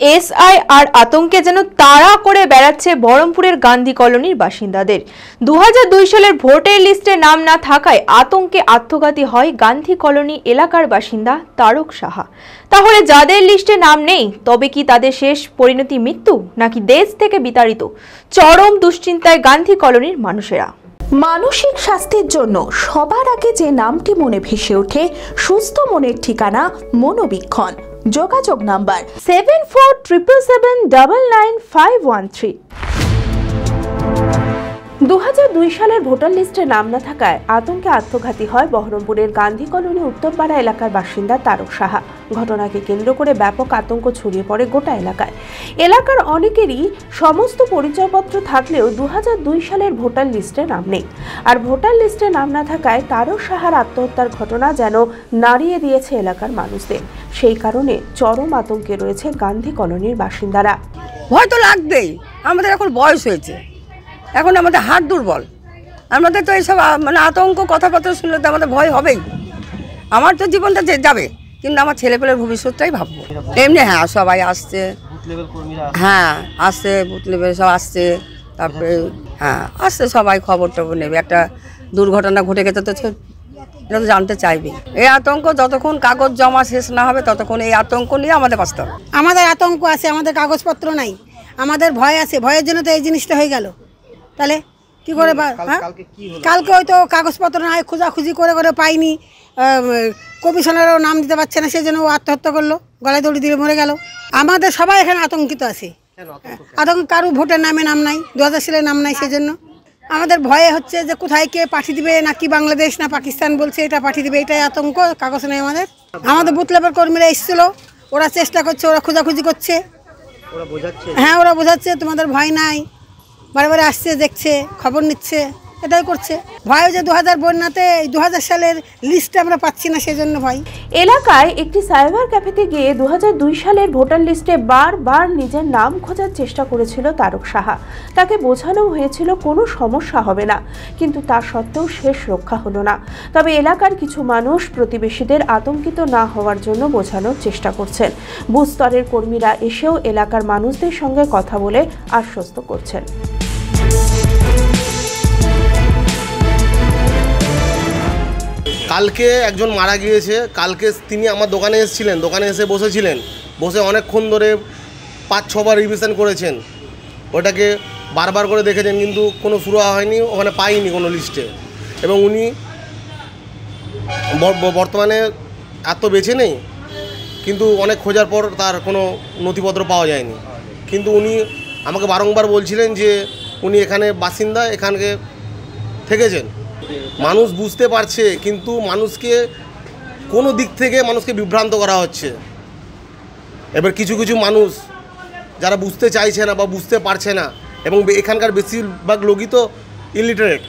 SIR আতঙ্কে যেন তাড়া করে বেড়াচ্ছে বহরমপুরের গান্ধী কলোনির বাসিন্দাদের। 2002 সালের ভোটার লিস্টে নাম না থাকায় আতঙ্কে আত্মঘাতী হয় গান্ধী কলোনি এলাকার বাসিন্দা তারক সাহা। তাহলে যাদের লিস্টে নাম নেই, তবে কি তাদের শেষ পরিণতি মৃত্যু, নাকি দেশ থেকে বিতাড়িত? চরম দুশ্চিন্তায় গান্ধী কলোনির মানুষেরা। মানসিক স্বাস্থ্যের জন্য সবার আগে যে নামটি মনে ভেসে ওঠে, সুস্থ মনের ঠিকানা মনোবীক্ষণ। যোগাযোগ নাম্বার 7477799513। 2002 সালের ভোটার লিস্টে নাম না থাকায় আতঙ্কে আত্মঘাতী হয় বহরমপুরের গান্ধী কলোনি উত্তরপাড়া এলাকার বাসিন্দা তারক সাহা। ঘটনাকে কেন্দ্র করে ব্যাপক আতঙ্ক ছড়িয়ে পড়ে গোটা এলাকায়। এলাকার অনেকেরই সমস্ত পরিচয়পত্র থাকলেও 2002 সালের ভোটার লিস্টে নাম নেই। আর ভোটার লিস্টে নাম না থাকায় তারক সাহার আত্মহত্যার ঘটনা যেন নাড়িয়ে দিয়েছে এলাকার মানুষদের। সেই কারণে চরম আতঙ্কে রয়েছে গান্ধী কলোনির বাসিন্দারা। ভয় তো লাগবেই, আমাদের এখন বয়স হয়েছে, এখন আমাদের হাত দুর্বল, আমাদের তো এইসব মানে আতঙ্ক কথাবার্তা শুনলে তো আমাদের ভয় হবেই। আমার তো জীবনটা যাবে, কিন্তু আমার ছেলেপেলের ভবিষ্যৎটাই ভাববো। এমনি হ্যাঁ, সবাই আসছে, হ্যাঁ আসছে, বুথ লেভেল সব আসছে, তারপরে হ্যাঁ আসছে, সবাই খবর টবর নেবে। একটা দুর্ঘটনা ঘটে গেছে তো এটা তো জানতে চাইবে। এই আতঙ্ক যতক্ষণ কাগজ জমা শেষ না হবে ততক্ষণ এই আতঙ্ক নিয়ে আমাদের বাঁচতে হবে। আমাদের আতঙ্ক আছে, আমাদের কাগজপত্র নাই, আমাদের ভয় আছে, ভয়ের জন্য তো এই জিনিসটা হয়ে গেল। তাহলে কি করে কালকে হয়তো কাগজপত্র নাই, খোঁজাখুঁজি করে করে পাইনি, কমিশনারও নাম দিতে পারছে না, সেই জন্য ও আত্মহত্যা করলো, গলায় দড়ি দিয়ে মরে গেল। আমাদের সবাই এখানে আতঙ্কিত আছে। আতঙ্ক কারো ভোটের নাম নাই, 2000 সালের নাম নাই, সেই জন্য আমাদের ভয়ে হচ্ছে যে কোথায় কে পাঠিয়ে দিবে, নাকি বাংলাদেশ না পাকিস্তান বলছে এটা পাঠিয়ে দিবে, এটাই আতঙ্ক। কাগজ নেই আমাদের। আমাদের বুথ লেভেল কর্মীরা এসেছিল, ওরা চেষ্টা করছে, ওরা খোঁজাখুঁজি করছে, হ্যাঁ ওরা বোঝাচ্ছে তোমাদের ভয় নাই, বারে বারে আসছে, দেখছে, খবর নিচ্ছে, এটাই করছে। ভয় যে 2000 বন্যাতে 2000 সালের লিস্টে আমরা পাচ্ছি না, সেজন্য ভয়। এলাকায় একটি সাইবার ক্যাফেতে গিয়ে 2002 সালের ভোটার লিস্টে বারবার নিজের নাম খোঁজার চেষ্টা করেছিল তারক সাহা। তাকে বোঝানো হয়েছিল কোনো সমস্যা হবে না, কিন্তু তা সত্ত্বেও শেষ রক্ষা হলো না। তবে এলাকার কিছু মানুষ প্রতিবেশীদের আতঙ্কিত না হওয়ার জন্য বোঝানোর চেষ্টা করছেন। বুথ স্তরের কর্মীরা এসেও এলাকার মানুষদের সঙ্গে কথা বলে আশ্বস্ত করছেন। কালকে একজন মারা গিয়েছে, কালকে তিনি আমার দোকানে এসেছিলেন, দোকানে এসে বসেছিলেন, বসে অনেকক্ষণ ধরে 5-6 বার রিভিশন করেছেন, ওটাকে বারবার করে দেখেছেন, কিন্তু কোনো শুরু হয়নি, ওখানে পাইনি কোনো লিস্টে। এবং উনি বর্তমানে এত বেঁচে নেই, কিন্তু অনেক খোঁজার পর তার কোনো নথিপত্র পাওয়া যায়নি। কিন্তু উনি আমাকে বারংবার বলছিলেন যে উনি এখানে বাসিন্দা, এখানকে থেকেছেন। মানুষ বুঝতে পারছে, কিন্তু মানুষকে কোনো দিক থেকে মানুষকে বিভ্রান্ত করা হচ্ছে। এবার কিছু কিছু মানুষ যারা বুঝতে চাইছে না বা বুঝতে পারছে না, এবং এখানকার বেশিরভাগ লোকই তো ইলিটারেট,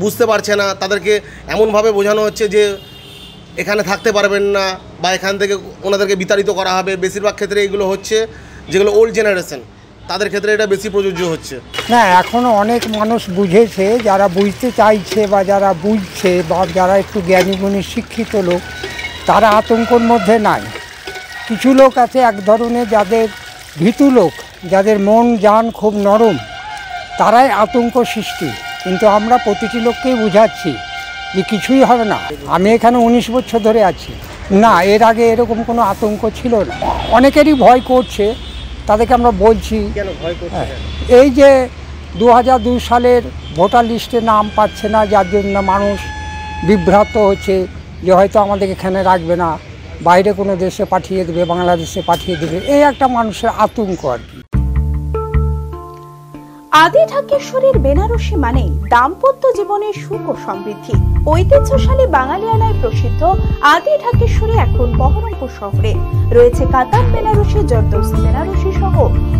বুঝতে পারছে না, তাদেরকে এমনভাবে বোঝানো হচ্ছে যে এখানে থাকতে পারবেন না বা এখান থেকে ওনাদেরকে বিতাড়িত করা হবে। বেশিরভাগ ক্ষেত্রে এগুলো হচ্ছে যেগুলো ওল্ড জেনারেশন, তাদের ক্ষেত্রে এটা বেশি প্রযোজ্য হচ্ছে। না, এখনও অনেক মানুষ বুঝেছে, যারা বুঝতে চাইছে বা যারা বুঝছে বা যারা একটু জ্ঞানীগুণী শিক্ষিত লোক, তারা আতঙ্কর মধ্যে নাই। কিছু লোক আছে এক ধরনের, যাদের ভীতু লোক, যাদের মন জান খুব নরম, তারাই আতঙ্ক সৃষ্টি। কিন্তু আমরা প্রতিটি লোককেই বুঝাচ্ছি যে কিছুই হবে না। আমি এখানে 19 বছর ধরে আছি, না এর আগে এরকম কোনো আতঙ্ক ছিল না। অনেকেরই ভয় করছে, তাদেরকে আমরা বলছি এই যে 2002 সালের ভোটার লিস্টে নাম পাচ্ছে না, যার জন্য মানুষ বিভ্রান্ত হচ্ছে যে হয়তো আমাদের এখানে রাখবে না, বাইরে কোনো দেশে পাঠিয়ে দেবে, বাংলাদেশে পাঠিয়ে দেবে, এই একটা মানুষের আতঙ্ক আর কি। আদি ঢাকেশ্বরীর বেনারসি মানে দাম্পত্য জীবনের সুখ ও সমৃদ্ধি। ঐতিহ্যশালী বাঙালিয়ানায় প্রসিদ্ধ আদি ঢাকেশ্বরী এখন বহরমপুর শহরে। রয়েছে কাতার বেনারসি, জর্দৌসি বেনারসি সহ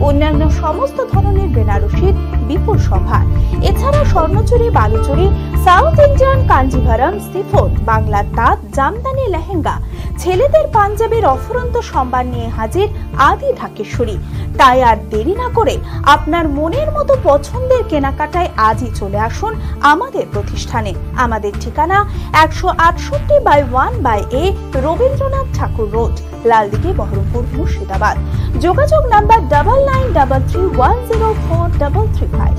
অন্যান্য সমস্ত ধরনের বেনারসির বিপুল সম্ভার। এছাড়া Swarnachuri, Baluchari, south Indian Kanjivaram, chiffon, বাংলার তাঁত, জামদানি, লেহেঙ্গা, ছেলেদের পাঞ্জাবের অফুরন্ত সম্ভার নিয়ে হাজির আদি ঢাকেশ্বরী। তাই আর দেরি না করে আপনার মনের মতো পছন্দের কেনাকাটায় আজই চলে আসুন আমাদের প্রতিষ্ঠানে। আমাদের ঠিকানা ঠিকানা 168/1/A রবীন্দ্রনাথ ঠাকুর রোড, লালদিঘি, বহরমপুর, মুর্শিদাবাদ। যোগাযোগ নাম্বার 9933104335।